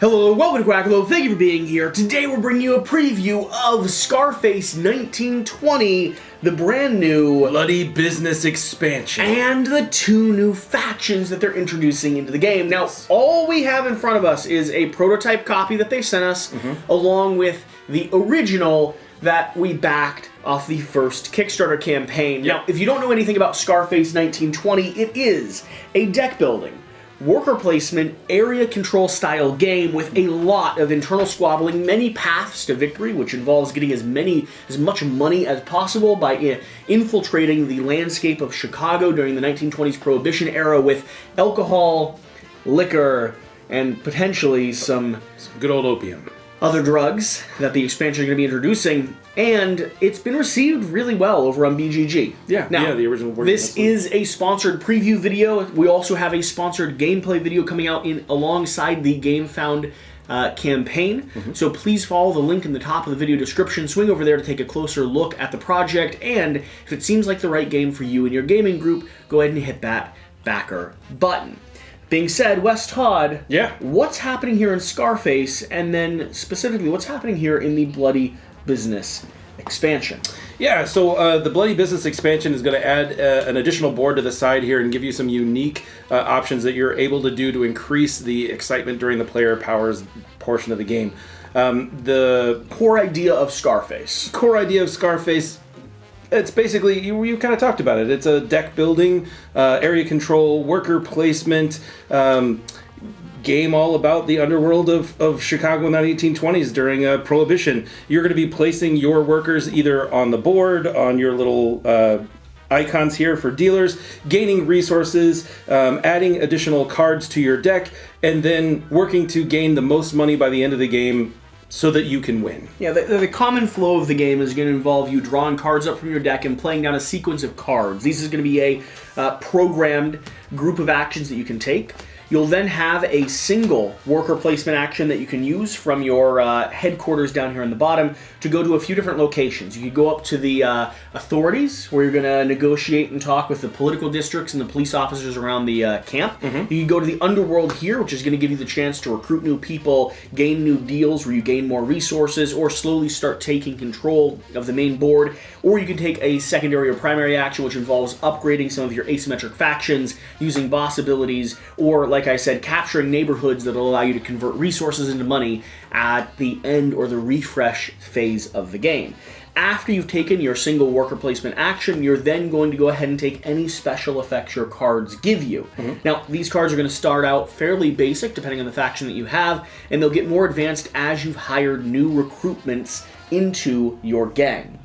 Hello, welcome to Quackalope. Thank you for being here. Today we're bringing you a preview of Scarface 1920, the brand new Bloody Business expansion. And the two new factions that they're introducing into the game. Now, all we have in front of us is a prototype copy that they sent us, along with the original that we backed off the first Kickstarter campaign. Now, if you don't know anything about Scarface 1920, it is a deck building, worker placement, area control style game with a lot of internal squabbling, many paths to victory, which involves getting as much money as possible by infiltrating the landscape of Chicago during the 1920s Prohibition era with alcohol, liquor, and potentially some good old opium. Other drugs that the expansion is going to be introducing, and it's been received really well over on BGG. Now, the original version. This is a sponsored preview video. We also have a sponsored gameplay video coming out alongside the Gamefound campaign. So please follow the link in the top of the video description. Swing over there to take a closer look at the project, and if it seems like the right game for you and your gaming group, go ahead and hit that backer button. Being said, Wes Todd, what's happening here in Scarface, and then specifically, what's happening here in the Bloody Business expansion? Yeah, so the Bloody Business expansion is going to add an additional board to the side here and give you some unique options that you're able to do to increase the excitement during the player powers portion of the game. The core idea of Scarface. It's basically, you kind of talked about it. It's a deck building, area control, worker placement, game all about the underworld of Chicago in the 1820s during Prohibition. You're going to be placing your workers either on the board, on your little icons here for dealers, gaining resources, adding additional cards to your deck, and then working to gain the most money by the end of the game so that you can win. Yeah, the common flow of the game is going to involve you drawing cards up from your deck and playing down a sequence of cards. These is going to be a programmed group of actions that you can take. You'll then have a single worker placement action that you can use from your headquarters down here on the bottom to go to a few different locations. You could go up to the authorities, where you're going to negotiate and talk with the political districts and the police officers around the camp. You can go to the underworld here, which is going to give you the chance to recruit new people, gain new deals where you gain more resources, or slowly start taking control of the main board. Or you can take a secondary or primary action, which involves upgrading some of your asymmetric factions, using boss abilities, or, like I said, capturing neighborhoods that will allow you to convert resources into money at the end or the refresh phase of the game. After you've taken your single worker placement action, you're then going to go ahead and take any special effects your cards give you. Now, these cards are going to start out fairly basic, depending on the faction that you have, and they'll get more advanced as you've hired new recruitments into your gang.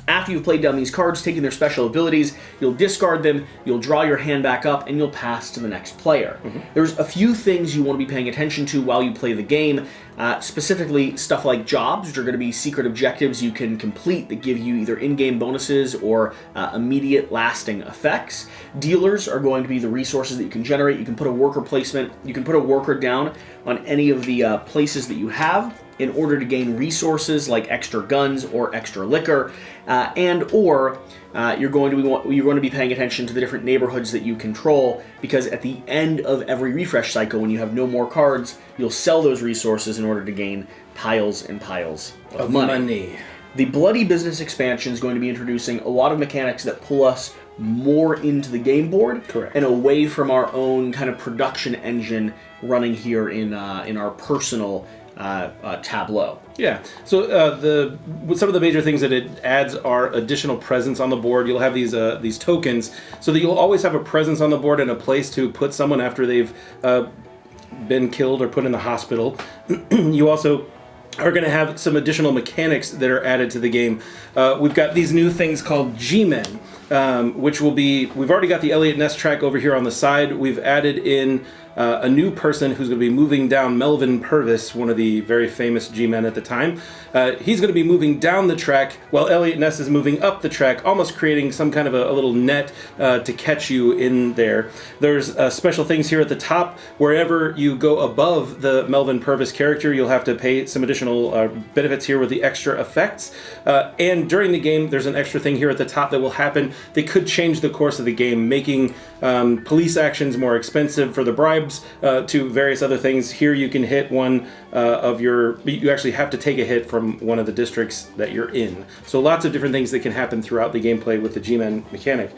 After you've played down these cards, taking their special abilities, you'll discard them, you'll draw your hand back up, and you'll pass to the next player. There's a few things you want to be paying attention to while you play the game, specifically stuff like jobs, which are going to be secret objectives you can complete that give you either in-game bonuses or immediate lasting effects. Dealers are going to be the resources that you can generate. You can put a worker placement, you can put a worker down on any of the places that you have in order to gain resources like extra guns or extra liquor, you're going to be paying attention to the different neighborhoods that you control, because at the end of every refresh cycle, when you have no more cards, you'll sell those resources in order to gain piles and piles of money. The Bloody Business expansion is going to be introducing a lot of mechanics that pull us more into the game board and away from our own kind of production engine running here in our personal tableau. Yeah, so some of the major things that it adds are additional presence on the board. You'll have these tokens, so that you'll always have a presence on the board and a place to put someone after they've been killed or put in the hospital. You also are going to have some additional mechanics that are added to the game. We've got these new things called G-Men, which will be, we've already got the Elliot Ness track over here on the side. We've added in a new person who's going to be moving down, Melvin Purvis, one of the very famous G-Men at the time. He's going to be moving down the track while Elliot Ness is moving up the track, almost creating some kind of a little net to catch you in there. There's special things here at the top. Wherever you go above the Melvin Purvis character, you'll have to pay some additional benefits here with the extra effects. And during the game, there's an extra thing here at the top that will happen that could change the course of the game, making police actions more expensive for the bribe bribes to various other things. Here you can hit one you actually have to take a hit from one of the districts that you're in. So lots of different things that can happen throughout the gameplay with the G-Men mechanic.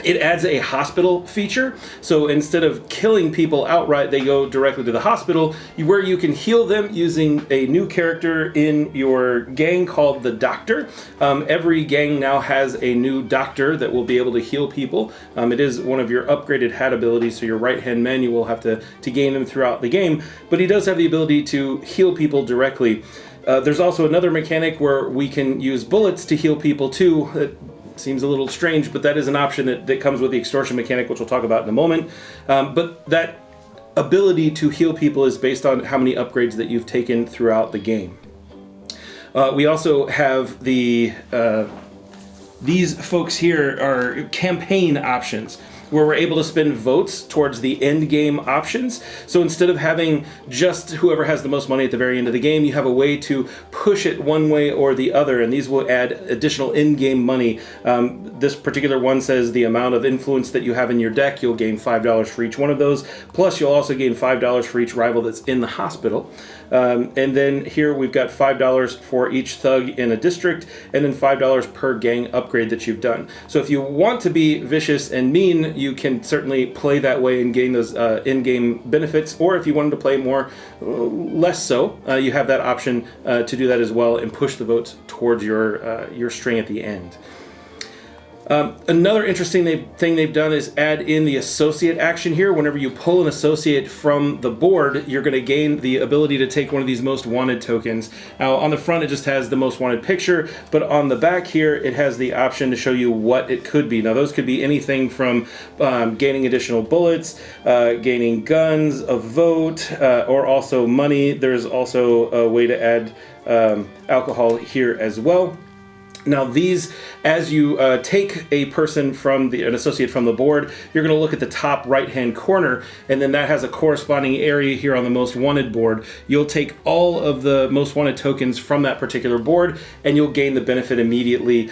It adds a hospital feature, so instead of killing people outright, they go directly to the hospital, where you can heal them using a new character in your gang called the Doctor. Every gang now has a new doctor that will be able to heal people. It is one of your upgraded hat abilities, so your right-hand menu will have to gain them throughout the game, but he does have the ability to heal people directly. There's also another mechanic where we can use bullets to heal people too. Seems a little strange, but that is an option that comes with the extortion mechanic, which we'll talk about in a moment. But that ability to heal people is based on how many upgrades that you've taken throughout the game. We also have these folks here are campaign options, where we're able to spend votes towards the end game options. So instead of having just whoever has the most money at the very end of the game, you have a way to push it one way or the other, and these will add additional in-game money. This particular one says the amount of influence that you have in your deck, you'll gain $5 for each one of those, plus you'll also gain $5 for each rival that's in the hospital. And then here we've got $5 for each thug in a district, and then $5 per gang upgrade that you've done. So if you want to be vicious and mean, you can certainly play that way and gain those in-game benefits, or if you wanted to play more, less so, you have that option to do that as well and push the votes towards your string at the end. Another interesting thing they've done is add in the associate action here. Whenever you pull an associate from the board, you're going to gain the ability to take one of these most wanted tokens. Now on the front it just has the most wanted picture, but on the back here it has the option to show you what it could be. Now those could be anything from gaining additional bullets, gaining guns, a vote, or also money. There's also a way to add alcohol here as well. Now these, as you take a person from an associate from the board, you're going to look at the top right-hand corner, and then that has a corresponding area here on the most wanted board. You'll take all of the most wanted tokens from that particular board, and you'll gain the benefit immediately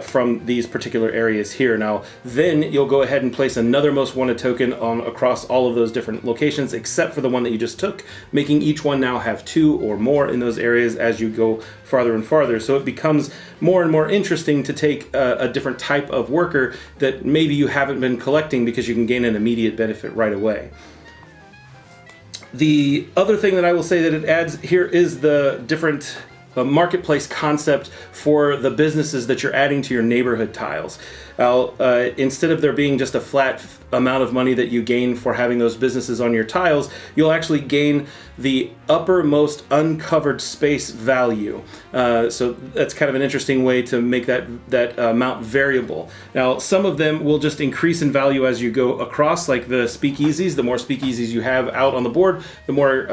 from these particular areas here. Now, then you'll go ahead and place another most wanted token across all of those different locations, except for the one that you just took, making each one now have 2 or more in those areas as you go farther and farther. So it becomes more and more interesting to take a different type of worker that maybe you haven't been collecting, because you can gain an immediate benefit right away. The other thing that I will say that it adds here is the different marketplace concept for the businesses that you're adding to your neighborhood tiles. Instead of there being just a flat amount of money that you gain for having those businesses on your tiles, you'll actually gain the uppermost uncovered space value. So that's kind of an interesting way to make that amount variable. Now, some of them will just increase in value as you go across, like the speakeasies. The more speakeasies you have out on the board, the more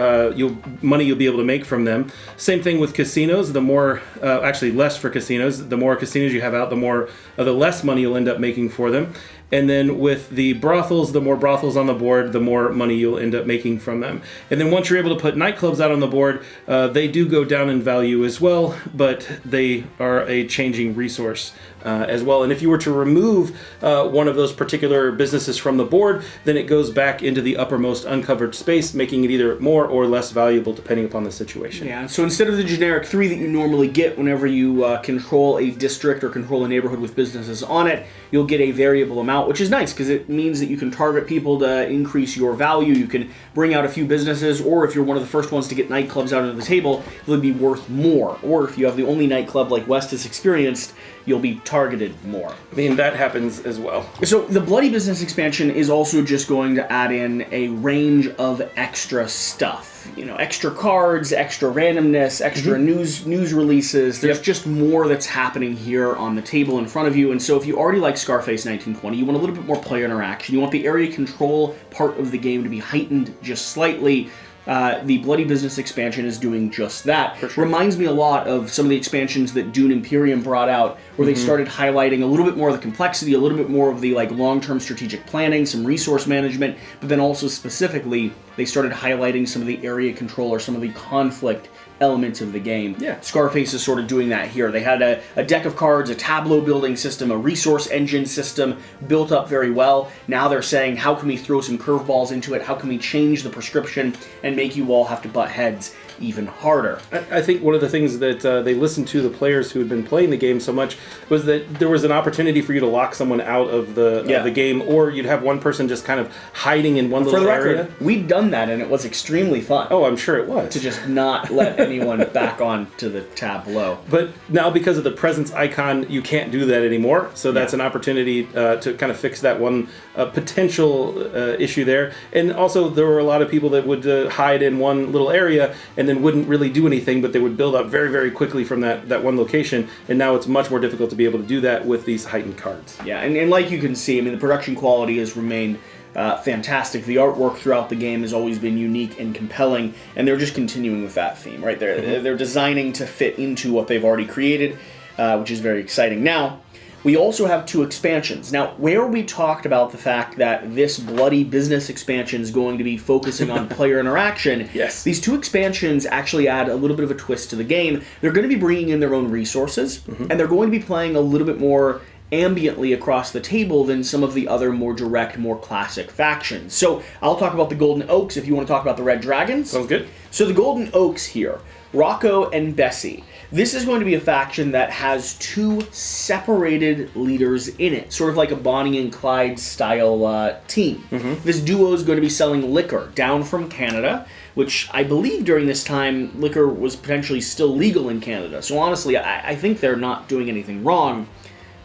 money you'll be able to make from them. Same thing with casinos. The more, actually less for casinos. The more casinos you have out, the less money you'll end up making for them. And then with the brothels, the more brothels on the board, the more money you'll end up making from them. And then once you're able to put nightclubs out on the board, they do go down in value as well, but they are a changing resource as well. And if you were to remove one of those particular businesses from the board, then it goes back into the uppermost uncovered space, making it either more or less valuable depending upon the situation. Yeah, so instead of the generic 3 that you normally get whenever you control a district or control a neighborhood with businesses on it, you'll get a variable amount, which is nice because it means that you can target people to increase your value. You can bring out a few businesses, or if you're one of the first ones to get nightclubs out of the table, it'll be worth more. Or if you have the only nightclub like West has experienced, you'll be targeted more. I mean, that happens as well. So the Bloody Business expansion is also just going to add in a range of extra stuff. You know, extra cards, extra randomness, extra news releases. There's just more that's happening here on the table in front of you. And so if you already like Scarface 1920, you want a little bit more player interaction, you want the area control part of the game to be heightened just slightly, the Bloody Business expansion is doing just that. For sure. Reminds me a lot of some of the expansions that Dune Imperium brought out, where they started highlighting a little bit more of the complexity, a little bit more of the like long-term strategic planning, some resource management, but then also specifically they started highlighting some of the area control or some of the conflict elements of the game. Yeah. Scarface is sort of doing that here. They had a deck of cards, a tableau building system, a resource engine system built up very well. Now they're saying, how can we throw some curveballs into it? How can we change the prescription and make you all have to butt heads even harder? I think one of the things that they listened to the players who had been playing the game so much was that there was an opportunity for you to lock someone out of the game, or you'd have one person just kind of hiding in one little area. Record, we'd done that, and it was extremely fun. Oh, I'm sure it was. To just not let anyone back on to the tableau. But now, because of the presence icon, you can't do that anymore. So that's an opportunity to kind of fix that one potential issue there. And also, there were a lot of people that would hide in one little area and then wouldn't really do anything, but they would build up very, very quickly from that one location. And now it's much more difficult to be able to do that with these heightened cards. Yeah, and like you can see, I mean, the production quality has remained fantastic. The artwork throughout the game has always been unique and compelling, and they're just continuing with that theme, right? They're designing to fit into what they've already created, which is very exciting. Now, we also have 2 expansions. Now, where we talked about the fact that this bloody business expansion is going to be focusing on player interaction, yes, these 2 expansions actually add a little bit of a twist to the game. They're going to be bringing in their own resources, and they're going to be playing a little bit more ambiently across the table than some of the other more direct, more classic factions. So I'll talk about the Golden Oaks if you want to talk about the Red Dragons. Sounds good. So the Golden Oaks here, Rocco and Bessie. This is going to be a faction that has 2 separated leaders in it, sort of like a Bonnie and Clyde style team. This duo is going to be selling liquor down from Canada, which I believe during this time, liquor was potentially still legal in Canada. So honestly, I think they're not doing anything wrong.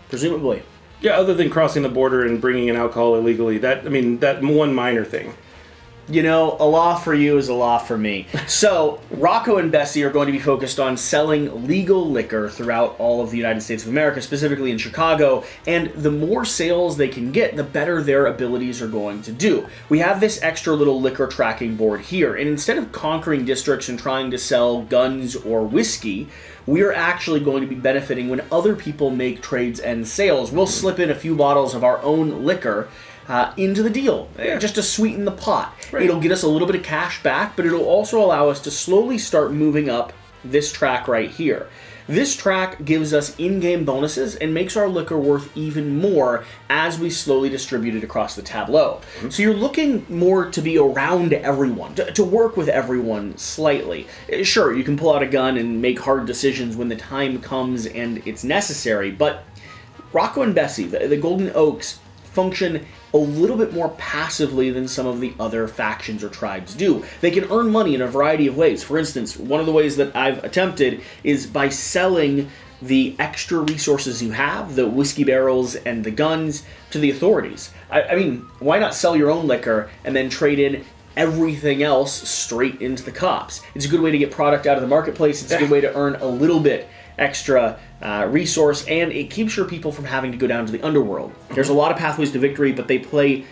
Presumably. Yeah, other than crossing the border and bringing in alcohol illegally. That one minor thing. You know, a law for you is a law for me. So, Rocco and Bessie are going to be focused on selling legal liquor throughout all of the United States of America, specifically in Chicago, and the more sales they can get, the better their abilities are going to do. We have this extra little liquor tracking board here, and instead of conquering districts and trying to sell guns or whiskey, we are actually going to be benefiting when other people make trades and sales. We'll slip in a few bottles of our own liquor into the deal, just to sweeten the pot. Right. It'll get us a little bit of cash back, but it'll also allow us to slowly start moving up this track right here. This track gives us in-game bonuses and makes our liquor worth even more as we slowly distribute it across the tableau. So you're looking more to be around everyone, to work with everyone slightly. Sure, you can pull out a gun and make hard decisions when the time comes and it's necessary, but Rocco and Bessie, the Golden Oaks, function a little bit more passively than some of the other factions or tribes do. They can earn money in a variety of ways. For instance, one of the ways that I've attempted is by selling the extra resources you have, the whiskey barrels and the guns, to the authorities. I mean, why not sell your own liquor and then trade in everything else straight into the cops? It's a good way to get product out of the marketplace. It's a good way to earn a little bit extra resource, and it keeps your people from having to go down to the underworld. There's a lot of pathways to victory, but they play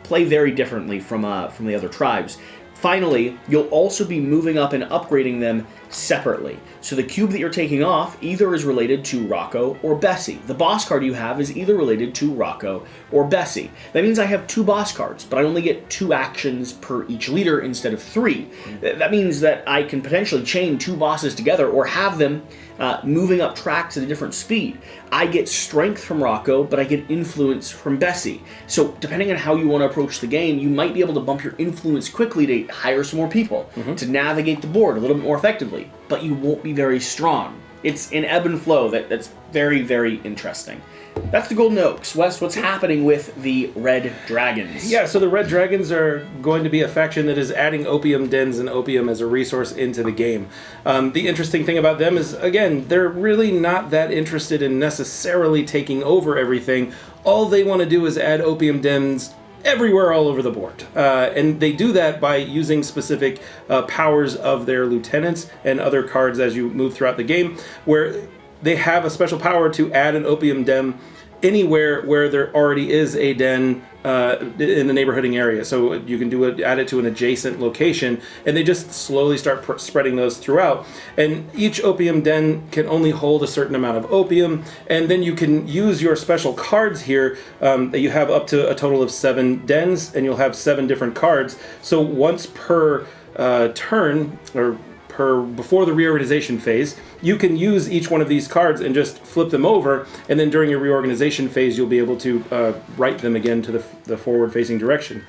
very differently from the other tribes. Finally, you'll also be moving up and upgrading them separately. So the cube that you're taking off either is related to Rocco or Bessie. The boss card you have is either related to Rocco or Bessie. That means I have 2 boss cards, but I only get 2 actions per each leader instead of 3. That means that I can potentially chain 2 bosses together or have them moving up tracks at a different speed. I get strength from Rocco, but I get influence from Bessie. So depending on how you want to approach the game, you might be able to bump your influence quickly to hire some more people, to navigate the board a little bit more effectively, but you won't be very strong. It's an ebb and flow that's very, very interesting. That's the Golden Oaks. Wes, what's happening with the Red Dragons? Yeah, so the Red Dragons are going to be a faction that is adding opium dens and opium as a resource into the game. The interesting thing about them is, again, they're really not that interested in necessarily taking over everything. All they want to do is add opium dens everywhere all over the board. And they do that by using specific powers of their lieutenants and other cards as you move throughout the game, where they have a special power to add an opium den anywhere where there already is a den in the neighborhooding area. So you can add it to an adjacent location, and they just slowly start spreading those throughout. And each opium den can only hold a certain amount of opium, and then you can use your special cards here that you have up to a total of 7 dens, and you'll have 7 different cards. So once per turn, or before the reorganization phase, you can use each one of these cards and just flip them over, and then during your reorganization phase, you'll be able to write them again to the forward-facing direction.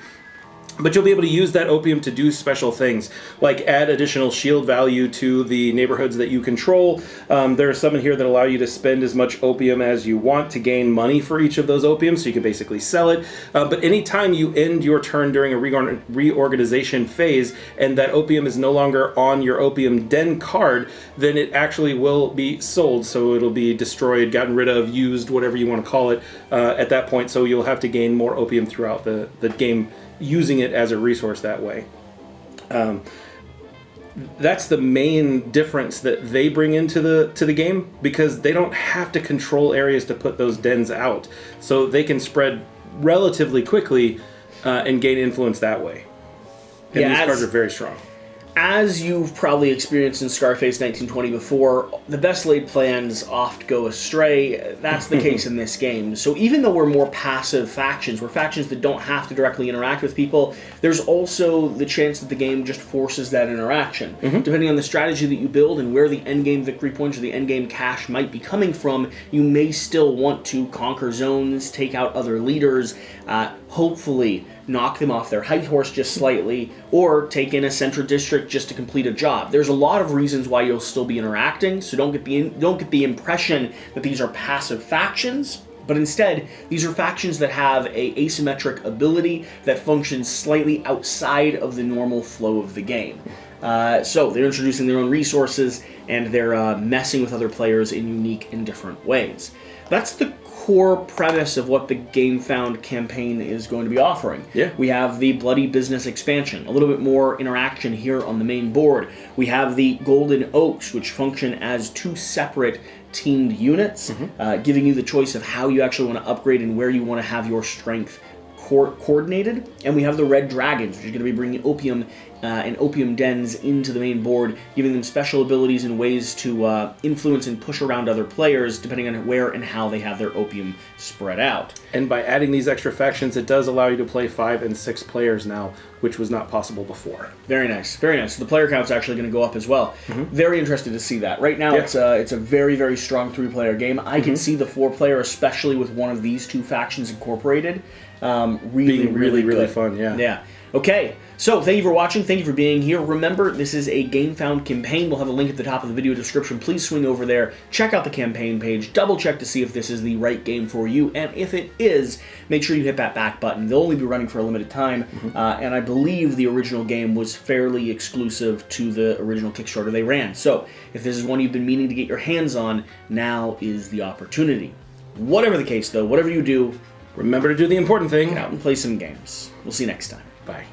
But you'll be able to use that opium to do special things, like add additional shield value to the neighborhoods that you control. There are some in here that allow you to spend as much opium as you want to gain money for each of those opiums, so you can basically sell it. But anytime you end your turn during a reorganization phase, and that opium is no longer on your opium den card, then it actually will be sold. So it'll be destroyed, gotten rid of, used, whatever you want to call it at that point. So you'll have to gain more opium throughout the game, using it as a resource that way. That's the main difference that they bring into the game, because they don't have to control areas to put those dens out, so they can spread relatively quickly and gain influence that way. And these cards are very strong. As you've probably experienced in Scarface 1920 before, the best laid plans oft go astray. That's the case in this game. So even though we're more passive factions, we're factions that don't have to directly interact with people, there's also the chance that the game just forces that interaction. Depending on the strategy that you build and where the endgame victory points or the endgame cash might be coming from, you may still want to conquer zones, take out other leaders, hopefully knock them off their high horse just slightly, or take in a central district just to complete a job. There's a lot of reasons why you'll still be interacting, so don't get the impression that these are passive factions, but instead, these are factions that have a asymmetric ability that functions slightly outside of the normal flow of the game. So they're introducing their own resources, and they're messing with other players in unique and different ways. That's the core premise of what the Gamefound campaign is going to be offering. Yeah. We have the Bloody Business expansion, a little bit more interaction here on the main board. We have the Golden Oaks, which function as 2 separate teamed units, giving you the choice of how you actually want to upgrade and where you want to have your strength coordinated. And we have the Red Dragons, which are going to be bringing opium and opium dens into the main board, giving them special abilities and ways to influence and push around other players depending on where and how they have their opium spread out. And by adding these extra factions, it does allow you to play 5 and 6 players now, which was not possible before. Very nice, very nice. So the player count's actually going to go up as well. Very interested to see that. Right now, it's a very, very strong 3-player game. I can see the 4-player, especially with one of these 2 factions incorporated, really fun. Yeah. Okay, so thank you for watching. Thank you for being here. Remember, this is a Gamefound campaign. We'll have a link at the top of the video description. Please swing over there, check out the campaign page, double check to see if this is the right game for you, and if it is, make sure you hit that back button. They'll only be running for a limited time, and I believe the original game was fairly exclusive to the original Kickstarter they ran. So, if this is one you've been meaning to get your hands on, now is the opportunity. Whatever the case, though, whatever you do, remember to do the important thing. Get out and play some games. We'll see you next time. Bye.